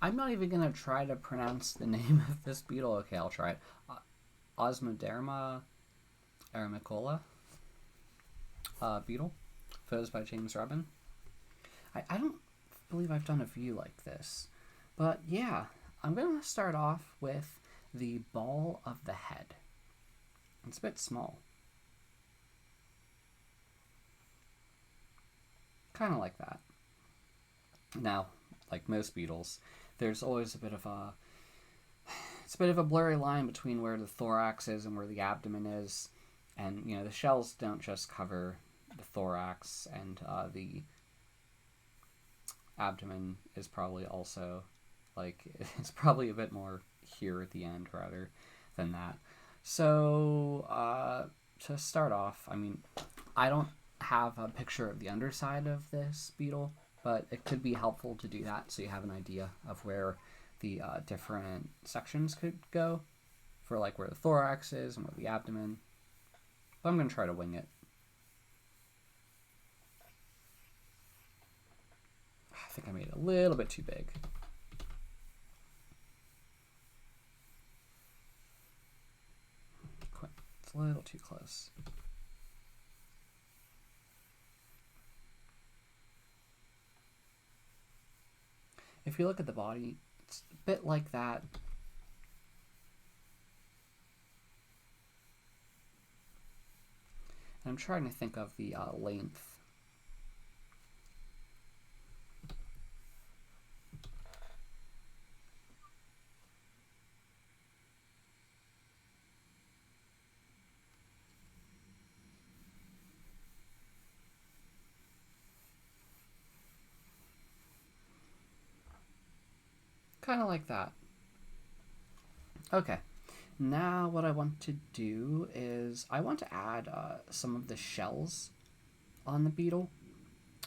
I'm not even gonna try to pronounce the name of this beetle. Okay, I'll try it. Osmoderma Eremicola beetle, photos by James Reben. I don't believe I've done a view like this, but yeah, I'm gonna start off with the ball of the head. It's a bit small, kind of like that. Now, like most beetles, there's always a bit of a it's a bit of a blurry line between where the thorax is and where the abdomen is, and the shells don't just cover the thorax, and the abdomen is probably also like it's probably a bit more here at the end rather than that. So to start off, I mean, I don't have a picture of the underside of this beetle, but it could be helpful to do that so you have an idea of where the different sections could go for like where the thorax is and where the abdomen. But I'm going to try to wing it. I think I made it a little bit too big. It's a little too close. If you look at the body, it's a bit like that. And I'm trying to think of the length. Kind of like that. Okay, now what I want to do is I want to add some of the shells on the beetle.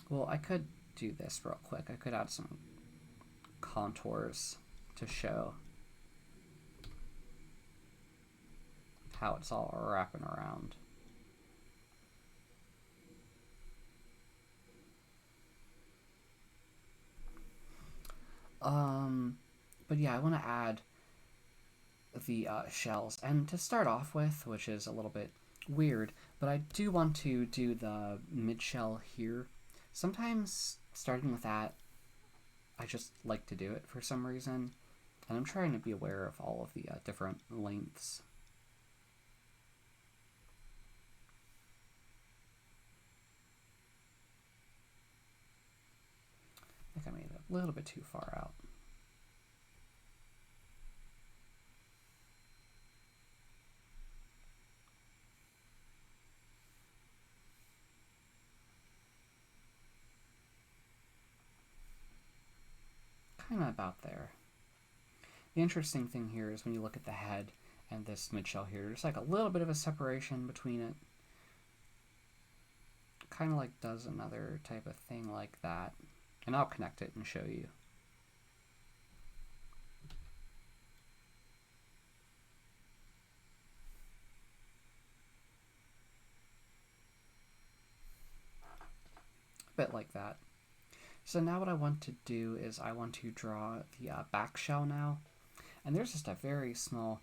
Well, I could do this real quick. I could add some contours to show how it's all wrapping around. But yeah, I want to add the shells. And to start off with, which is a little bit weird, but I do want to do the mid shell here. Sometimes starting with that, I just like to do it for some reason. And I'm trying to be aware of all of the different lengths. I think I made it a little bit too far out. Kind of about there. The interesting thing here is when you look at the head and this midshell here, there's like a little bit of a separation between it. Kind of like does another type of thing like that. And I'll connect it and show you. A bit like that. So now what I want to do is I want to draw the back shell now. And there's just a very small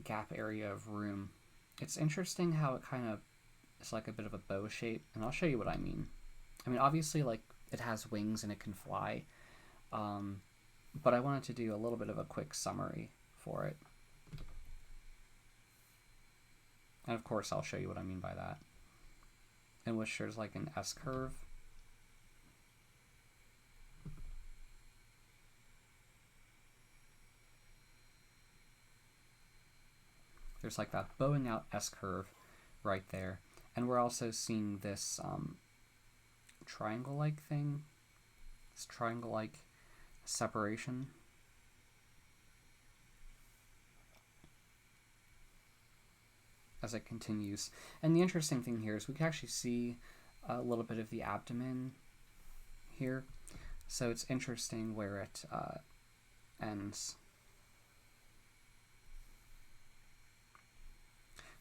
gap area of room. It's interesting how it kind of is like a bit of a bow shape, and I'll show you what I mean. I mean, obviously, like, it has wings and it can fly, but I wanted to do a little bit of a quick summary for it. And of course, I'll show you what I mean by that. In which there's like an S curve. There's like that bowing out S curve right there. And we're also seeing this triangle-like thing, this triangle-like separation. As it continues. And the interesting thing here is we can actually see a little bit of the abdomen here. So it's interesting where it ends.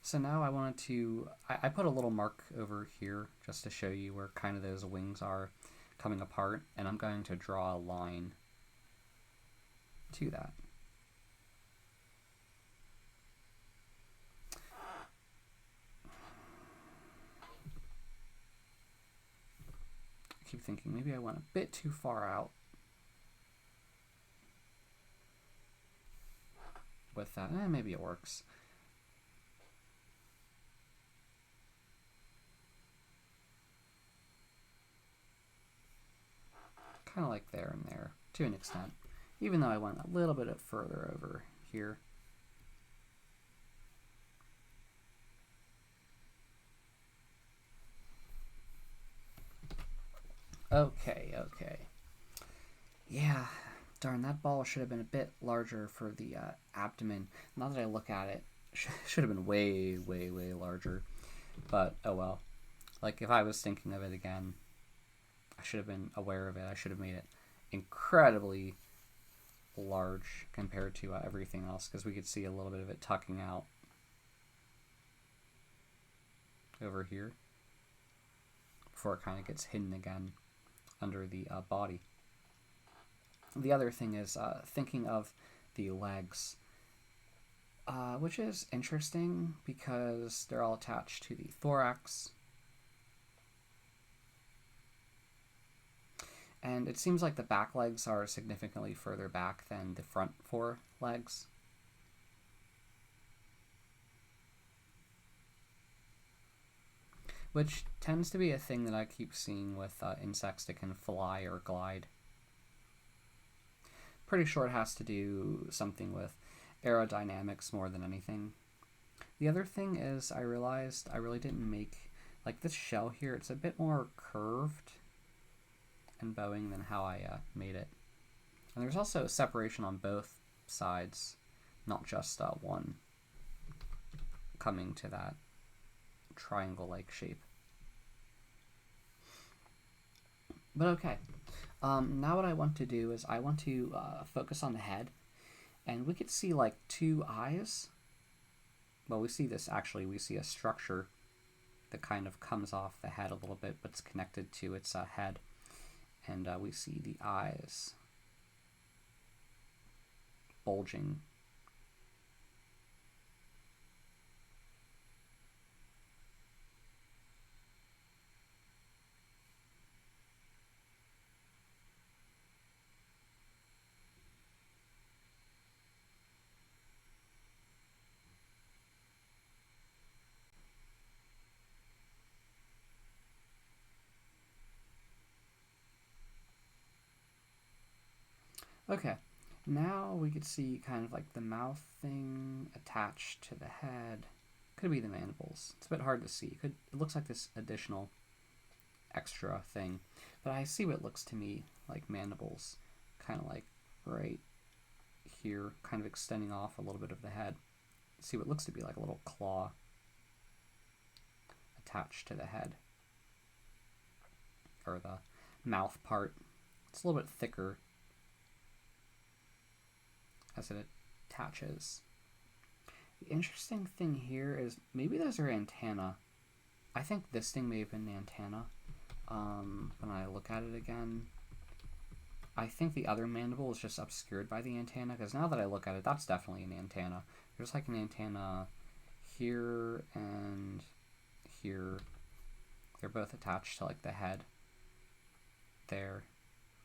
So now I wanted to, I put a little mark over here just to show you where kind of those wings are coming apart, and I'm going to draw a line to that. I keep thinking maybe I went a bit too far out with that. Maybe it works. Kind of like there and there, to an extent. Even though I went a little bit further over here. Okay. Yeah, darn, that ball should have been a bit larger for the abdomen. Now that I look at it, should have been way larger. But, oh well. Like, if I was thinking of it again, I should have been aware of it. I should have made it incredibly large compared to everything else, because we could see a little bit of it tucking out over here before it kind of gets hidden again under the body. The other thing is thinking of the legs, which is interesting because they're all attached to the thorax. And it seems like the back legs are significantly further back than the front four legs. Which tends to be a thing that I keep seeing with insects that can fly or glide. Pretty sure it has to do something with aerodynamics more than anything. The other thing is I realized I really didn't make, like this shell here, it's a bit more curved and bowing than how I made it. And there's also separation on both sides, not just one coming to that triangle-like shape. But okay, now what I want to do is I want to focus on the head, and we could see like two eyes. Well, we see this actually, we see a structure that kind of comes off the head a little bit, but it's connected to its head. And we see the eyes bulging. Okay, now we could see kind of like the mouth thing attached to the head. Could be the mandibles. It's a bit hard to see. It looks like this additional extra thing, but I see what looks to me like mandibles, kind of like right here, kind of extending off a little bit of the head. See what looks to be like a little claw attached to the head, or the mouth part. It's a little bit thicker as it attaches. The interesting thing here is maybe those are antennae. I think this thing may have been the antenna. When I look at it again, I think the other mandible is just obscured by the antenna, because now that I look at it, that's definitely an antenna. There's like an antenna here and here. They're both attached to like the head there.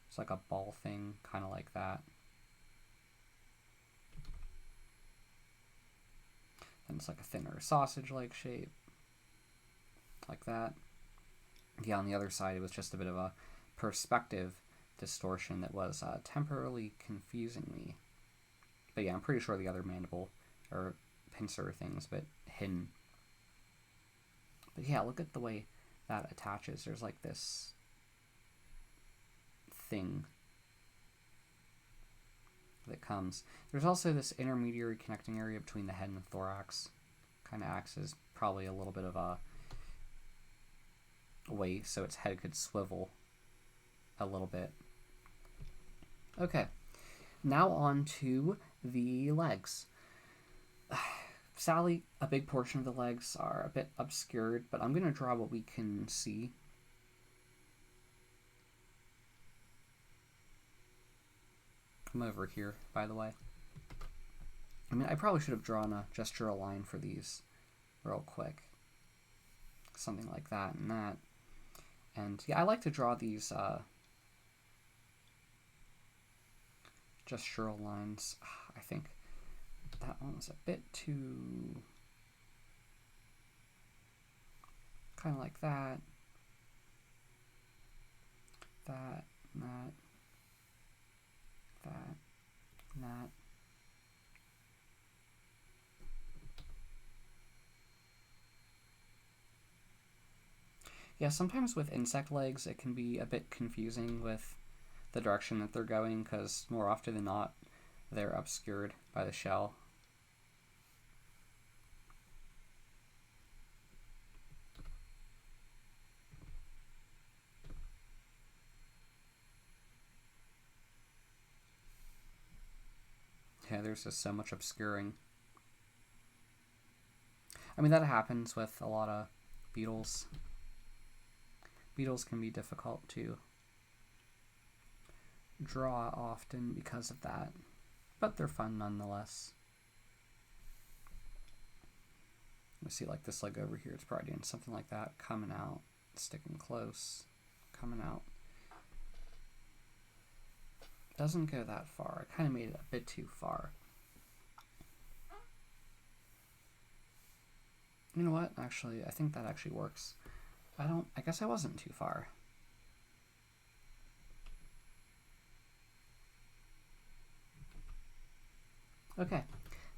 It's like a ball thing, kind of like that. And it's like a thinner sausage-like shape, like that. Yeah, on the other side, it was just a bit of a perspective distortion that was temporarily confusing me. But yeah, I'm pretty sure the other mandible or pincer thing is a bit hidden. But yeah, look at the way that attaches. There's like this thing that comes. There's also this intermediary connecting area between the head and the thorax. Kind of acts as probably a little bit of a way so its head could swivel a little bit. Okay, now on to the legs. Sadly, a big portion of the legs are a bit obscured, but I'm going to draw what we can see. come over here, by the way. I mean, I probably should have drawn a gestural line for these real quick. Something like that and that. And yeah, I like to draw these gestural lines. I think that one was a bit too... kind of like that. That, and that. That, and that. Yeah, sometimes with insect legs it can be a bit confusing with the direction that they're going, because more often than not they're obscured by the shell. Yeah, there's just so much obscuring. I mean, that happens with a lot of beetles. Beetles can be difficult to draw often because of that, but they're fun nonetheless. You see, like this leg over here, it's probably doing something like that, coming out, sticking close, coming out. Doesn't go that far. I kind of made it a bit too far. You know what? Actually, I think that actually works. I guess I wasn't too far. Okay,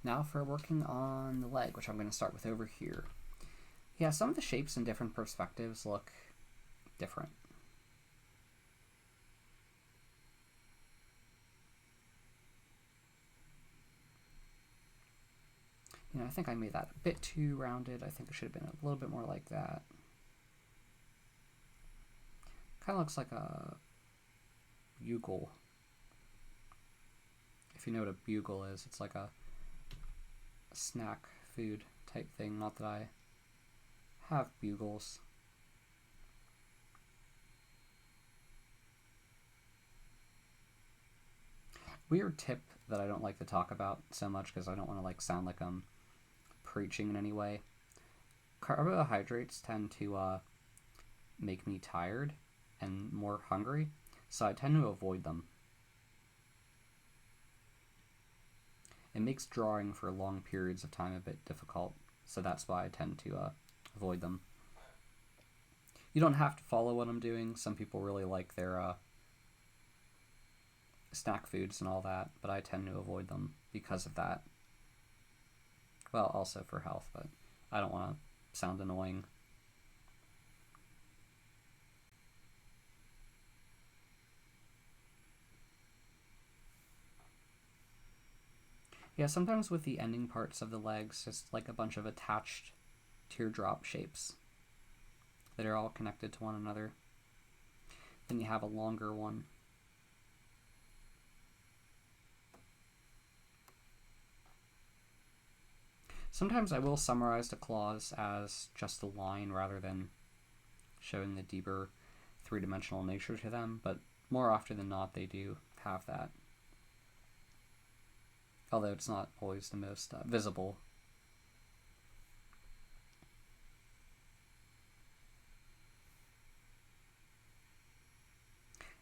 now for working on the leg, which I'm going to start with over here. Yeah, some of the shapes in different perspectives look different. You know, I think I made that a bit too rounded. I think it should have been a little bit more like that. Kind of looks like a bugle. If you know what a bugle is, it's like a snack food type thing. Not that I have bugles. Weird tip that I don't like to talk about so much because I don't want to like sound like I'm preaching in any way. Carbohydrates tend to make me tired and more hungry, so I tend to avoid them. It makes drawing for long periods of time a bit difficult, so that's why I tend to avoid them. You don't have to follow what I'm doing. Some people really like their snack foods and all that, but I tend to avoid them because of that. Well, also for health, but I don't want to sound annoying. Yeah, sometimes with the ending parts of the legs, just like a bunch of attached teardrop shapes that are all connected to one another. Then you have a longer one. Sometimes I will summarize the claws as just a line rather than showing the deeper three-dimensional nature to them, but more often than not they do have that. Although it's not always the most visible.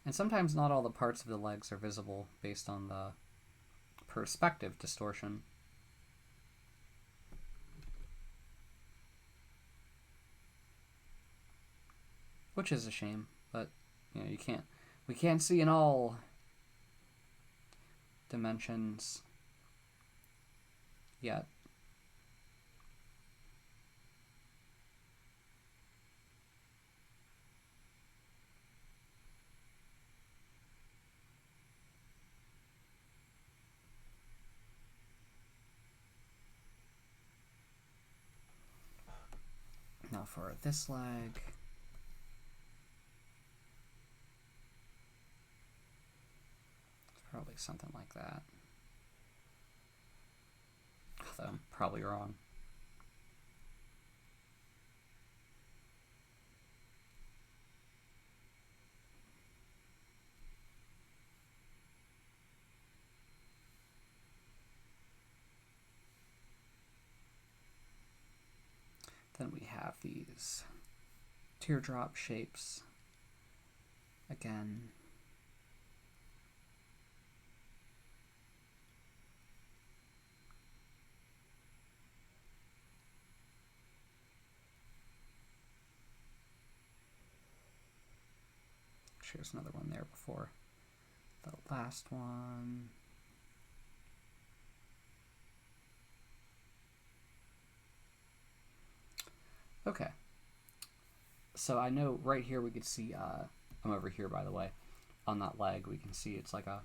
And sometimes not all the parts of the legs are visible based on the perspective distortion. Which is a shame, but you know, we can't see in all dimensions yet. Now for this leg, it's probably something like that. Although I'm probably wrong. Then we have these teardrop shapes again. Here's another one there before the last one. Okay. So I know right here we could see, I'm over here by the way, on that leg we can see it's like a,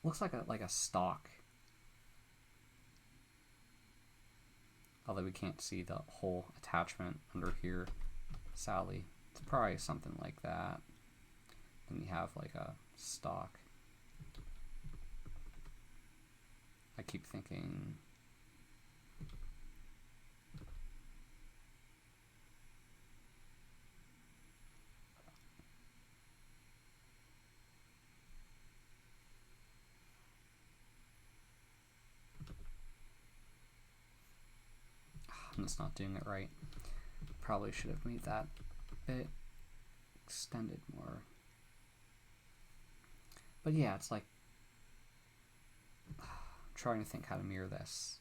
looks like a stalk. Although we can't see the whole attachment under here, Sally. It's probably something like that. And we have like a stalk. I keep thinking I'm just not doing it right. Probably should have made that bit extended more. But yeah, it's like trying to think how to mirror this.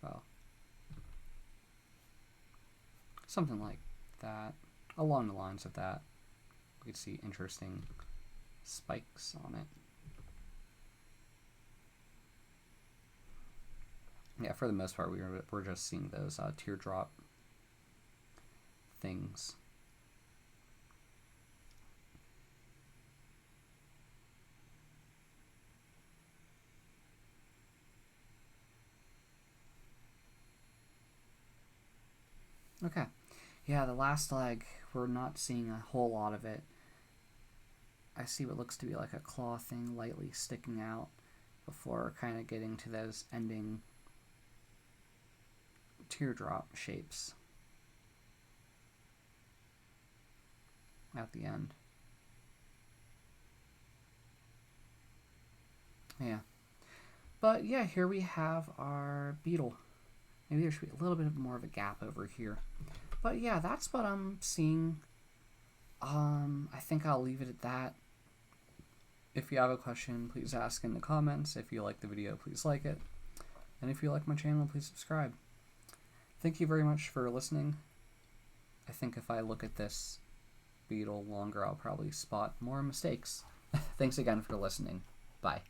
Well, something like that, along the lines of that. We could see interesting spikes on it. Yeah, for the most part, we're just seeing those teardrop things. Okay, yeah, the last leg, we're not seeing a whole lot of it. I see what looks to be like a claw thing lightly sticking out before kind of getting to those ending teardrop shapes at the end. Yeah. But yeah, here we have our beetle. Maybe there should be a little bit more of a gap over here. But yeah, that's what I'm seeing. I think I'll leave it at that. If you have a question, please ask in the comments. If you like the video, please like it. And if you like my channel, please subscribe. Thank you very much for listening. I think if I look at this beetle longer, I'll probably spot more mistakes. Thanks again for listening. Bye.